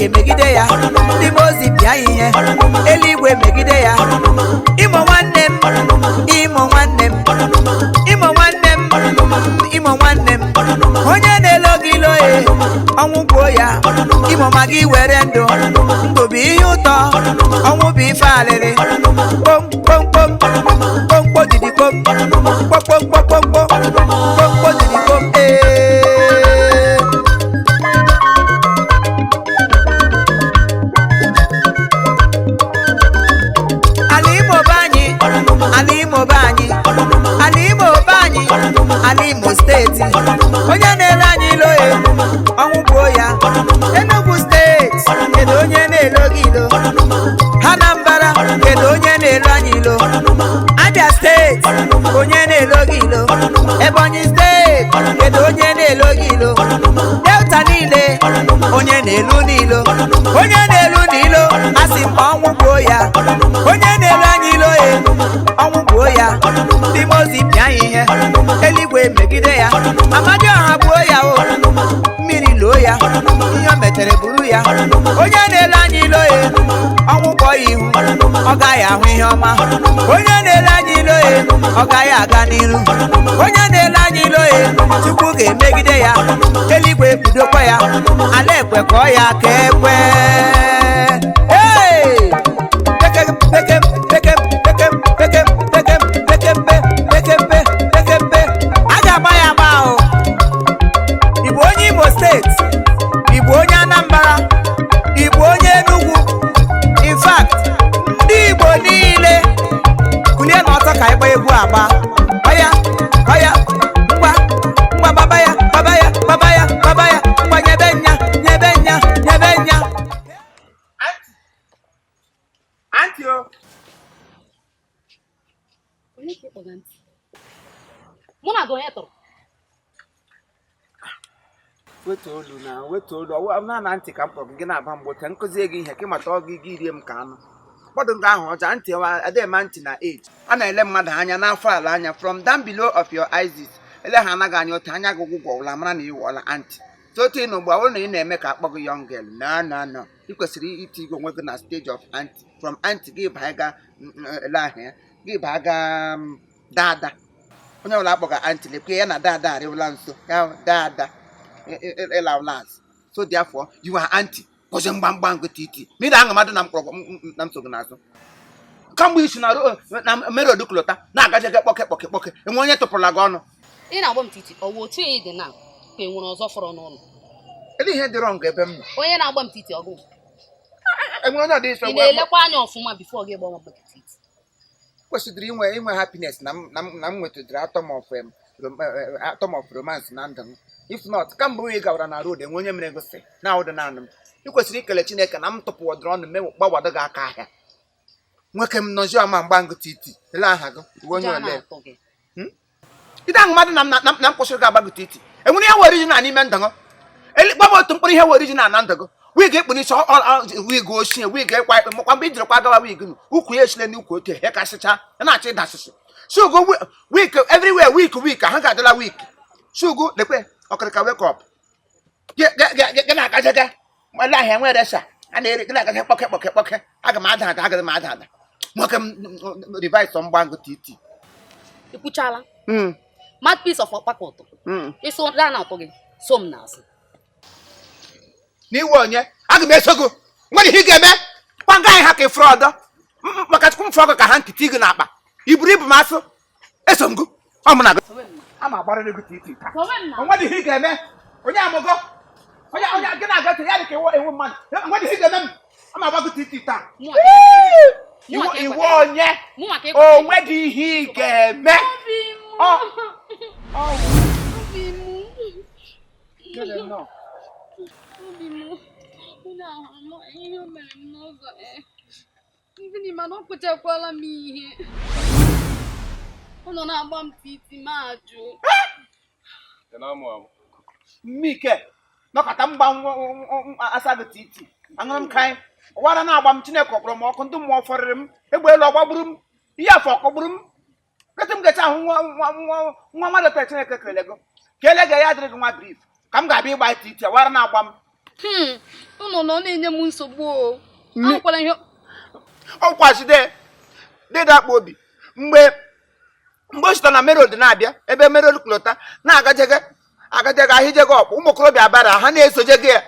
Chineke megide ya ndị mozi bịa ihe eluigwe megide ya Imo nwanne m Imo nwanne m Imo nwanne m Imo nwanne m onye na-elo gị loe ọnwụ gbuo ya Imo ma gị were ndụ ndụ bụ ihe ụtọ ọnwụ bụ ife alịrị kpom kpom kpom kpom didi kpom kpom kpom kpom kpom didi kpom ala Imo steeti onye na-ele anyị iloe ọnwụ gbuo ya Enugu steeti kedu onye na-elo gị ilo Anambra kedu onye na-elo anyị ilo Abia steeti onye na-elo gị ilo Ebonyi steeti kedu onye na-elo gị ilo Delta niile onye na-elu n'ilo onye na-elu n'ilo asị m ọnwụ gbuo ya onye na-elo anyị iloe ọnwụ gbuo ya ndị mozi bịa ihe eluigwe megide ya Amadioha gbuo ya o mmiri loo ya ihe o metere buru ya onye na-ele anyị iloe ọnwụ kpọọ ya ihu ọ gaghị ahụ ihe ọma onye na-ele anyị iloe ọ gaghị aga n'iru onye na-ele anyị iloe Chukwu ga-emegide ya eluigwe ebidokwa ya ala ekwe kọọ ya ka ekwe Imo steeti Igbo onye Anambra Igbo onye Enugu in fact ndị Igbo niile kulie n'ọtọ ka ịgba egwu agba ọya ọya ngwa baba ya ngwa nyebe nya Auntie o onye ka ịkpọga ntị mụ na gị onye tọrọ wetu olu na ntị ka m kpọrọ gị na-aba mgbote nkụzie gị ihe ka ịmata ọgụ gị rie m ka anụ gbọdụ nga ahụ ọcha ntị adịma ntị na age a na-ele mmadụ anya n'afọ ala anya from down below of your eyes ele ha anaghị anya otu anya gị ụgwọ ụla mara na ịwụọla antị sotu ị n'ugbo ọ na ị na-eme ka akpọ gị young girl no ị kwesịrị itigo onwe gị na stage of antị from antị gị baga ele ahụ ya gị baga dada onye ọbụla akpọga antị lekwe ya na dada arịwụla nso ya dada so therefore you are auntie because mgbamgba ngo titi mmiri aṅụ mmadụ na mkpọrọ na nsogbu n'azụ kamgbe isi na mere odukulota na-agaje gị kpọke enwe onye tụpụrụla gị ọnụ ị na-agba m titi ọ wụ otu ị dị na ka enwere ọzọ fọrọ n'ụlọ ele ihe dị rọng ebe m nọ onye na-agba m titi ọgụ enwere onye ọdị isi ị na-elekwa anya ọfụma bifo gị gbawa m titi kwesịrị inwe happiness na m nwetadịrị atom of romance na ndụ m if not kamgbe onye gawara na road enwe onye mere gosi na ụdị naanị m ị kwesịrị ikele Chineke na m tụpụwadoro ọnụ gbawado gị aka ahịa nwoke m nọzi ọma mgba ngụ titi ele aha gị iwe onye ole ide ahụ mmadụ na m kwụsịrị gị agbago titi enwere ihe were original n'ime ndụ gị gbaba otu mkpụrụ ihe were original na ndụ gị wig ekpu n'isi wig ochie wig ịkwa makwa mgbe ijiri kwa gawa wig nụ ukwu ya echile n'ukwu otu ya kasịcha ya na-achọ ịdasịsị sugo wik everywhere wik ha ga-adịla wik sugo lekwe ọkịrịka wake up gị na-agajaga mgbe ahịa nwere esa a na-eri gị na-agaja kpọke aga m ada agaghị m ada nwoke m rivise mgbangụ titi ikwuchala mad piece of ọkpaka ụtụ ịsụ daa na ụtụ gị so m n'azụ n'iwe onye aga m eso gị nwere ihe ị ga-eme kwaga anyị ha ka ịfụrụ ọdọ maka chukwu mfụ ọgụ ka ha nkịtị gị na-akpa iburu ibu m asụ eso m gị ọ mụ na gị a ma agbarịrị gị titi taa onwere ihe ị ga-eme onye amụgo onye gị na-aga ya dị ka ewu mmadụ nwere ihe ị ga-eme m a ma agba gị titi taa iwe onye onweghị ihe ị ga-eme Ndị mana ọ kwechakwala m ihe ọ nọ na-agba m titi m ajụ mmike nọkọta mgba asa gị titi aṅụrụ m kaị ụwara na-agba m Chineke ọkpọrọ m ọkụ ndị mmụọ fọrịrị m egbe elu ọgbagburu m ihe afọ ọkọgburu m ketụ m ga-eche ahụ nwa mmadụ ta Chineke kelele gị kelee gị ya adịrị gị nwa brif ka m ga-abịa ịgba titi ụwara na-agba m Unu nọ na-enye m nsogbu o. Akwala ihe. Ọkwachide deda akpa obi mgbe o sita na merod na-abịa ebe merod klota na-agajege ahịjege ọkpụ ụmụ okorobịa bara ha na-esojege ya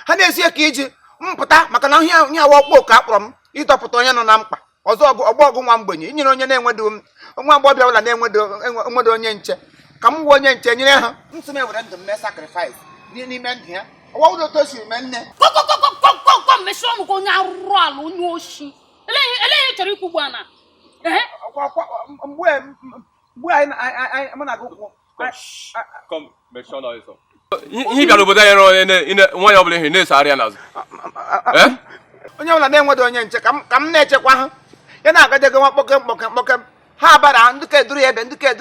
ha na-esi ka iji mpụta maka na ihe awa ọkpụ ka akpọrọ m ịdọpụta onye nọ na mkpa ọzọ ọgbọgụ nwa mgbenye inyere onye na-enwedo nwa agbọbịa ọbụla na-enwedo onye nche ka m gwa onye nche nyere ha nsị m ewere ndụ m mee sakrifis n'ime ndụ ya ọwawụdo otu o siri mee nne Kọkọkọkọkọkọ mechie ọnụ ka onye arụrụ ala onye oshi eleghị chọrọ ikwu gbana mgbe anyị mụ na gị kwụ ihe bịara obodo anyị nwaanyị ọbụla ihe na-esogharị ya n'azụ onye ọbụla na-enwedo onye nche ka m na-echekwa ha ya na-agajego nwa mkpọke ha bara ndụka eduru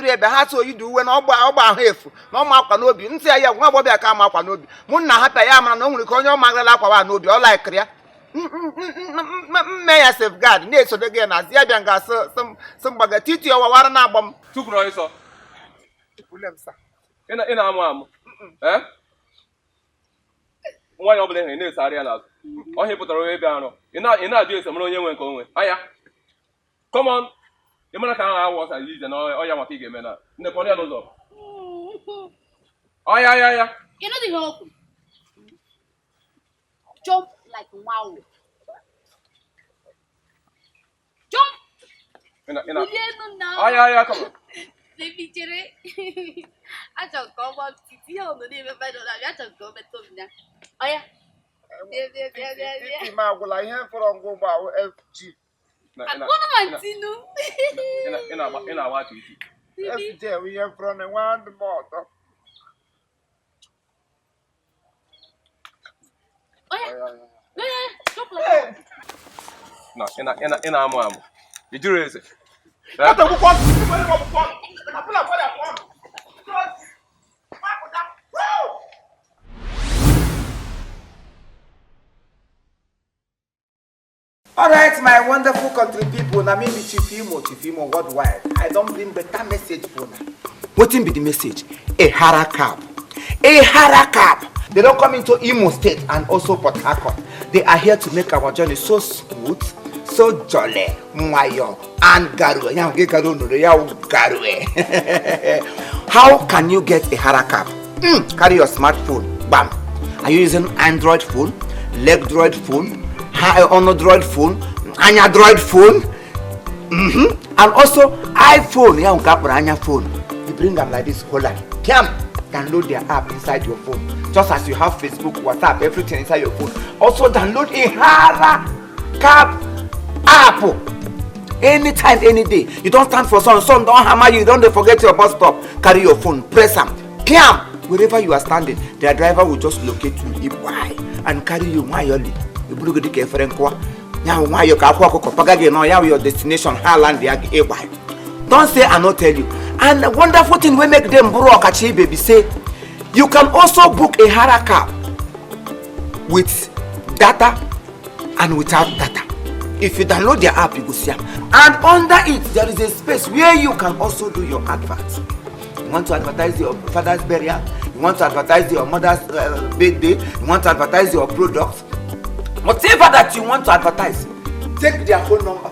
ebe ha so oyi dị uwe na ọgba ahụ efu na ọma akwa n'obi ntị ya nwa agbọbịa ka ama akwa n'obi mụ na hapịa ya mara na o nwere ka onye ọma agala akwawa n'obi ọ laikiri ya mme ya safeguard na-esodo gị na azụ ya bịa nga sị mgbaga titi ọwawara na-agba m tukwuru onye sọ ị na-amụ amụ nwaanyị ọbụla ihe na-esogharị ya n'azụ ọhịa pụtara onye bịa arụ ị na-ajụ ese mara onye nwe nke onwe anya kọmọn ị mara ka ahụ awụ ọsa ije na ọya maka ị ga-eme na nnekọ ya n'ụzọ ọya ya You know the Okwu? Jump like wow. Jump! Yeah, come on. Baby, Jerry. I just come on to see how the name of my daughter. I just go back to me. Oh, yeah. Ma gwụla ihe fọrọ ngwụgba FG. Ị na-awa aka isi. FG ihe fọrọ na nwa ndị m ọtọ. Ị na-amụ amụ. Ị jụrụ eze. Alright, my wonderful country people, na me be Chief Imo worldwide. I don't bring better message for now. What be the message? A harakap. A harakap. They don't come into Imo State and also Port Harcourt. They are here to make our journey so smooth, so jolly, mwayo, and garwe. How can you get a harakap? Carry your smartphone. Bam. Are you using Android phone, Legdroid phone, Android phone, Android phone, and also iPhone? Yeah, Anya phone. You bring them like this whole life. Download their app inside your phone. Just as you have Facebook, WhatsApp, everything inside your phone. Also download a harakap app. Anytime, any day. You don't stand for sun don't hammer you, don't forget your bus stop. Carry your phone, press them. Wherever you are standing, their driver will just locate you and carry you mayoli. You bring the different kwa. Now why you can walk your destination land. Don't say I not tell you. And the wonderful thing we make them broke at baby say you can also book a harakap with data and without data. If you download their app, you go see them. And under it, there is a space where you can also do your adverts. You want to advertise your father's burial, you want to advertise your mother's birthday, you want to advertise your products. Whatever that you want to advertise, take their phone number,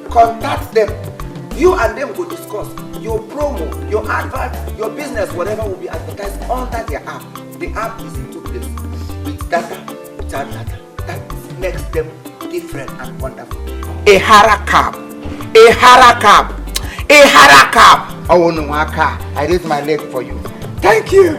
contact them. You and them will discuss your promo, your advert, your business, whatever will be advertised under their app. The app is in two places, with data, without data. That makes them different and wonderful. A harakap, a harakap, a harakap. I raise my leg for you. Thank you.